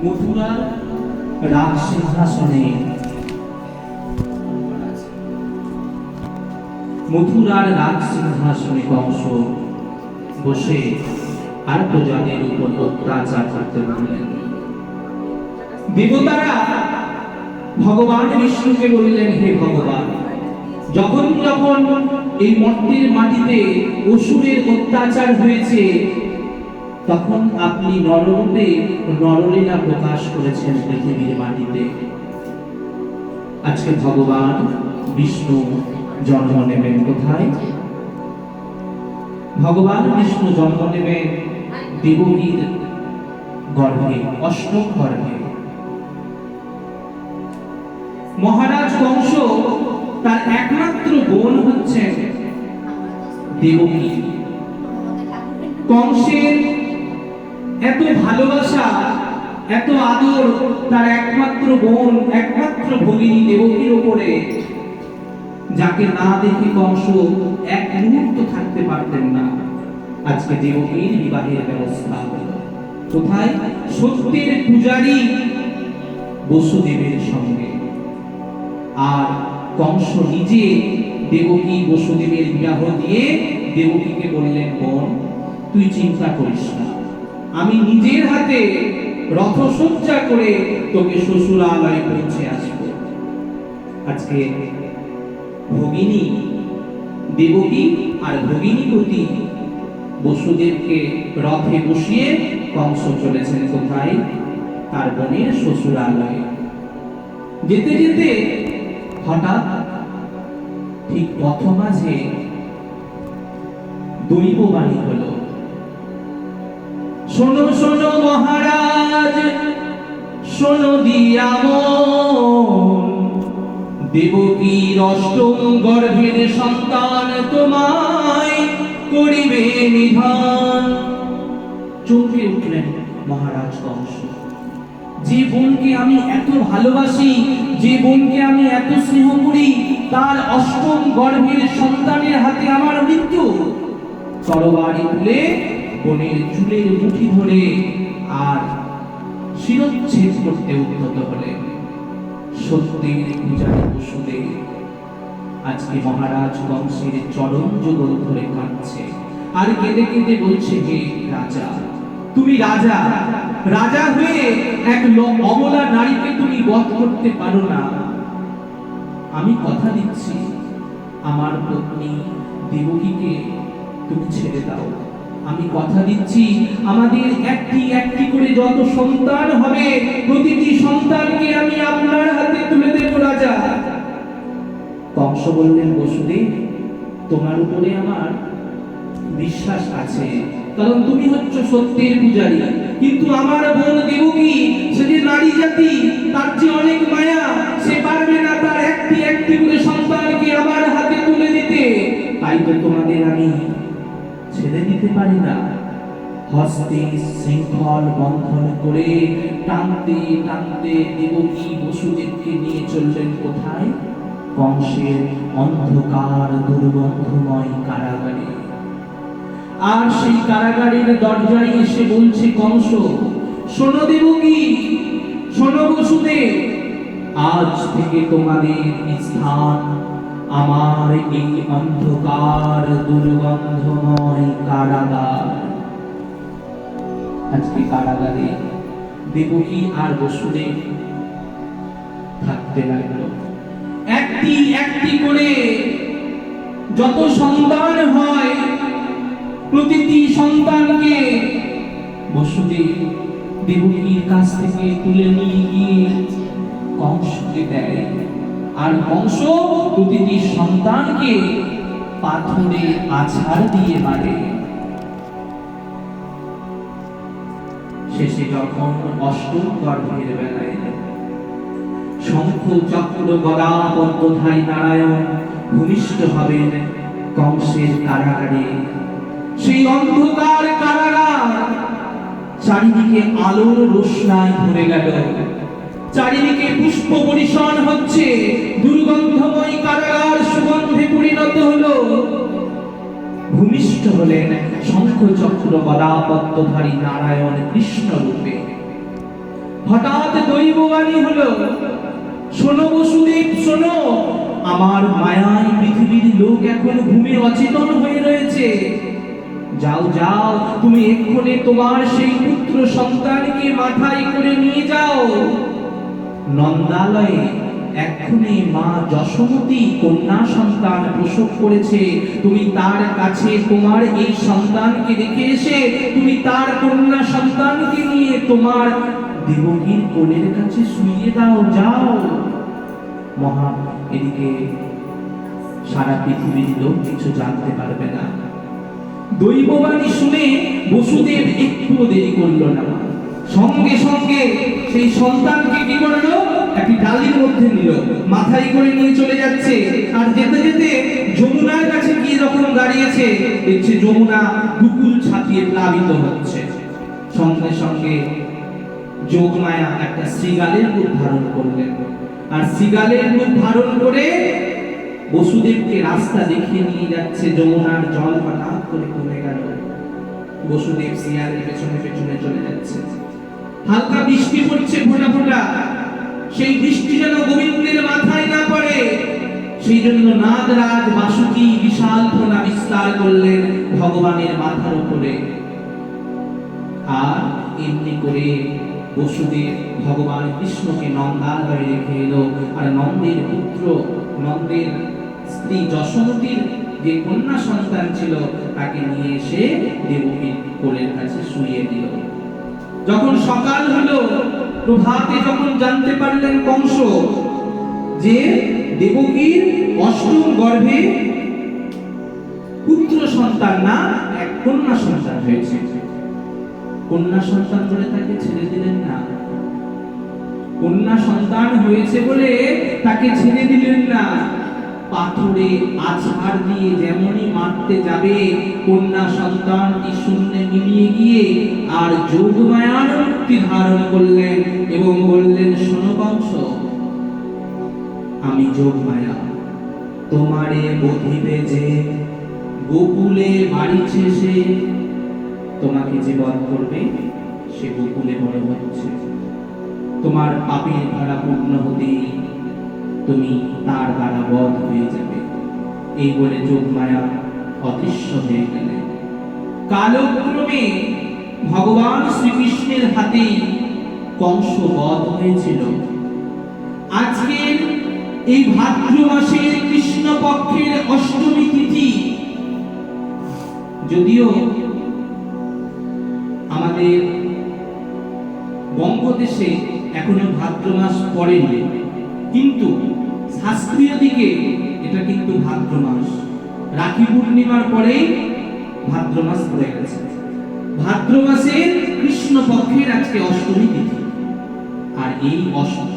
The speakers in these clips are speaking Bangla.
মথুরার রাজ সিংহাসনে কংস বসে আর প্রজাদের উপর অত্যাচার করতে লাগলেন। দেবতারা ভগবান বিষ্ণুকে বললেন, হে ভগবান, যখন যখন এই মর্তের মাটিতে অসুরের অত্যাচার হয়েছে তখন আপনি নররূপে নরলীলা প্রকাশ করেছেন পৃথিবীর মাটিতে। আজকে ভগবান বিষ্ণু জন্ম নেবেন কোথায়? ভগবান বিষ্ণু জন্ম নেবেন দেবকীর গর্ভে, অষ্টম গর্ভে। মহারাজ কংস তার একমাত্র বোন হচ্ছেন দেবকী। কংসের এত ভালোবাসা, এত আদর তার একমাত্র বোন, একমাত্র ভগিনী দেবকীর উপরে, যাকে না দেখে কংস এক মুহূর্ত থাকতে পারতেন না। আজকে দেবকীর বিবাহের ব্যবস্থা হলো কোথায়? সত্যের পূজারী বসুদেবের সঙ্গে। আর কংস নিজে দেবকী বসুদেবের বিবাহ দিয়ে দেবকীকে বললেন, বোন তুই চিন্তা করিস না, আমি নিজের হাতে রথসজ্জা করে তোকে শ্বশুরালয়ে পৌঁছে আসব। আজকে ভগিনী দেবকী আর ভগিনীপতি বসুদেবকে রথে বসিয়ে কংস চলেছেন কোথায়? তার বোনের শ্বশুরালয়ে। যেতে যেতে হঠাৎ ঠিক পথ মাঝে দৈববাণী হলো, শোনো শোনো মহারাজ, শোনো দিয়া মন, দেবকীর অষ্টম গর্ভের সন্তান তোমায় করিবে নিধান। চমকে উঠলেন মহারাজ কংস। যে বোনকে আমি এত ভালোবাসি, যে বোনকে আমি এত স্নেহ করি, তার অষ্টম গর্ভের সন্তানের হাতে আমার মৃত্যু। তরবারি তুলে বোনের চুলের মুঠি ধরে আর শিরচ্ছেদ করতে উদ্যত হলেন। সত্যের পূজারী বসুদেব আজকে মহারাজ কংসের চরণ যুগল ধরে কাঁদছে আর কেঁদে কেঁদে বলছে, হে রাজা, তুমি রাজা, রাজা হয়ে এক অবলা নারীকে তুমি বধ করতে পারো না। আমি কথা দিচ্ছি আমার পত্নী দেবকীকে তুমি ছেড়ে দাও। আমি কথা দিচ্ছি আমাদের একটি একটি করে যত সন্তান হবে প্রতিটি সন্তানকে আমি আপনার হাতে তুলে দেব রাজা। কংস বললেন, বসুদেব তোমার উপরে আমার বিশ্বাস আছে, কারণ তুমি হচ্ছ সত্যের পূজারী, কিন্তু আমার বোন দেবকী সে যে নারী জাতি, তার যে অনেক মায়া, সে পারবে না তার একটি একটি করে সন্তানকে আমার হাতে তুলে দিতে। তাই তো তোমাদের আমি ছেড়ে দিতে পারি না। হস্তে শৃঙ্খল বন্ধন করে টানতে টানতে দেবকী বসুদেবকে নিয়ে চললেন কোথায়? কংসের অন্ধকার দুর্গন্ধময় কারাগারে। আর সেই কারাগারের দরজায় এসে বলছে কংস, শোনো দেবকী, শোনো বসুদেব, আজ থেকে তোমাদের স্থান আমার এই অন্ধকার দুর্গন্ধময় কারাগার। আজকে কারাগারে দেবকী আর বসুদেব থাকতে লাগলো। একটি একটি করে যত সন্তান হয় প্রতিটি সন্তানকে বসুদেব দেবকীর কাছ থেকে তুলে নিয়ে গিয়ে কংসকে দেয়। আর কংস প্রতিটি সন্তানকে পাথরে আছাড় দিয়ে মারে। শেষে যখন অষ্টম গর্ভের বেলায় শঙ্খ চক্র গদা পদ্মধারী নারায়ণ ভূমিষ্ঠ হবেন কংসের কারাগারে, সেই অন্ধকার কারাগার চারিদিকে আলোর রোশনায় ভরে গেল। চারিদিকে পুষ্প পরিশন হচ্ছে, দুর্গন্ধময় কারাগার সুগন্ধে পরিণত হলো। ভূমিষ্ঠ হলেন শঙ্খ চক্র গদা পদ্মধারী নারায়ণ কৃষ্ণ রূপে। হঠাৎ দৈববাণী হলো, শোনো বসুদেব শোনো, আমার মায়ায় পৃথিবীর লোক এখন ঘুমে অচেতন হয়ে রয়েছে। যাও যাও, তুমি এক্ষুনি তোমার সেই পুত্র সন্তানকে মাথায় করে নিয়ে যাও নন্দালয়ে। এক্ষুনি মা যশোমতী কন্যা সন্তান প্রসব করেছে, তুমি তার কাছে তোমার এই সন্তানকে রেখে এসে তুমি তার কন্যা সন্তানকে নিয়ে তোমার দেবকীর কোলের কাছে শুইয়ে দাও, যাও। মহা এদিকে সারা পৃথিবীর লোক কিছু জানতে পারবে না। দৈববাণী শুনে বসুদেব একটু দেরি করলো না, সঙ্গে সঙ্গে সেই সন্তানকে কি করলো, একটি ডালির মধ্যে নিল, মাথায় করে নিয়ে চলে যাচ্ছে। আর যেতে যেতে যমুনার কাছে গিয়ে যখন দাঁড়িয়েছে, দেখছে যমুনা বুকুল ছাপিয়ে প্লাবিত হচ্ছে। সঙ্গে সঙ্গে যোগমায়া একটা শৃগালের রূপ ধারণ করলেন, আর শৃগালের রূপ ধারণ করে বসুদেবকে রাস্তা দেখিয়ে নিয়ে যাচ্ছে। যমুনার জল হঠাৎ করে কমে গেল, বসুদেব শিয়ালের পেছনে পেছনে চলে যাচ্ছে। হালকা বৃষ্টি পড়ছে ফোঁটা ফোঁটা, সেই বৃষ্টি যেন গোবিন্দের মাথায় না পড়ে, সেই জন্য নাগরাজ বাসুকি বিশাল ফোঁটা বিস্তার করলেন ভগবানের মাথার উপরে। আর এমনি করে বসুদেব ভগবান কৃষ্ণকে নন্দালয়ে রেখে এলো। আর নন্দের পুত্র, নন্দের স্ত্রী যশোমতীর যে কন্যা সন্তান ছিল তাকে নিয়ে এসে দেবকীর কোলের কাছে শুইয়ে দিল। যখন সকাল হলো, প্রভাতে যখন জানতে পারলেন কংস যে দেবকীর অষ্টম গর্ভে পুত্র সন্তান না, এক কন্যা সন্তান হয়েছে, কন্যা সন্তান বলে তাকে ছেড়ে দিলেন না। কন্যা সন্তান হয়েছে বলে তাকে ছেড়ে দিলেন না, পাথরে আছাড় দিয়ে যেমনই মারতে যাবে, কন্যা সন্তানটি শূন্যে মিলিয়ে গিয়ে আর যোগমায়ার রূপটি ধারণ করলেন এবং বললেন, শোনো কংস, আমি যোগমায়া, তোমারে বধিবে যে গোকুলে বাড়িছে সে, তোমাকে যে বধ করবে সে গোকুলে বড় হচ্ছে, তোমার পাপের ভাড়া পূর্ণ হতেই তুমি তার দ্বারা বধ হয়ে যাবে। এই বলে যোগমায়া অদৃশ্য হয়ে গেলেন। কালক্রমে ভগবান শ্রীকৃষ্ণের হাতেই কংস বধ হয়েছিল। আজকের এই ভাদ্র মাসের কৃষ্ণ পক্ষের অষ্টমী তিথি, যদিও আমাদের বঙ্গদেশে এখনো ভাদ্র মাস পড়েনি, কিন্তু শাস্ত্রীয় দিকে এটা কিন্তু ভাদ্র মাস। রাখি পূর্ণিমার পরেই ভাদ্র মাস পড়ে গেছে। ভাদ্র মাসের কৃষ্ণ পক্ষের আজকে অষ্টমী তিথি। আর এই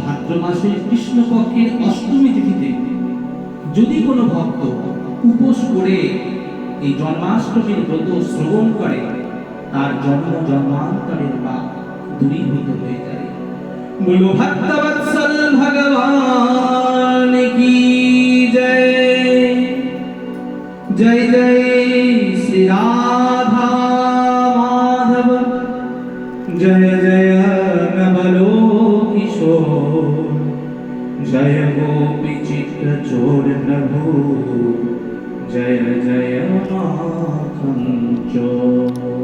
ভাদ্র মাসের কৃষ্ণ পক্ষের অষ্টমী তিথিতে যদি কোনো ভক্ত উপোস করে এই জন্মাষ্টমীর ব্রত শ্রবণ করে, তার জন্ম জন্মান্তরের পাপ দূরীভূত হয়ে যায়। बोलो भक्तवत्सल भगवान की जय। जय जय श्री राधा माधव, जय जय नवलो किशोर, जय गोपी चित्र चोर प्रभु, जय जय माखन चोर।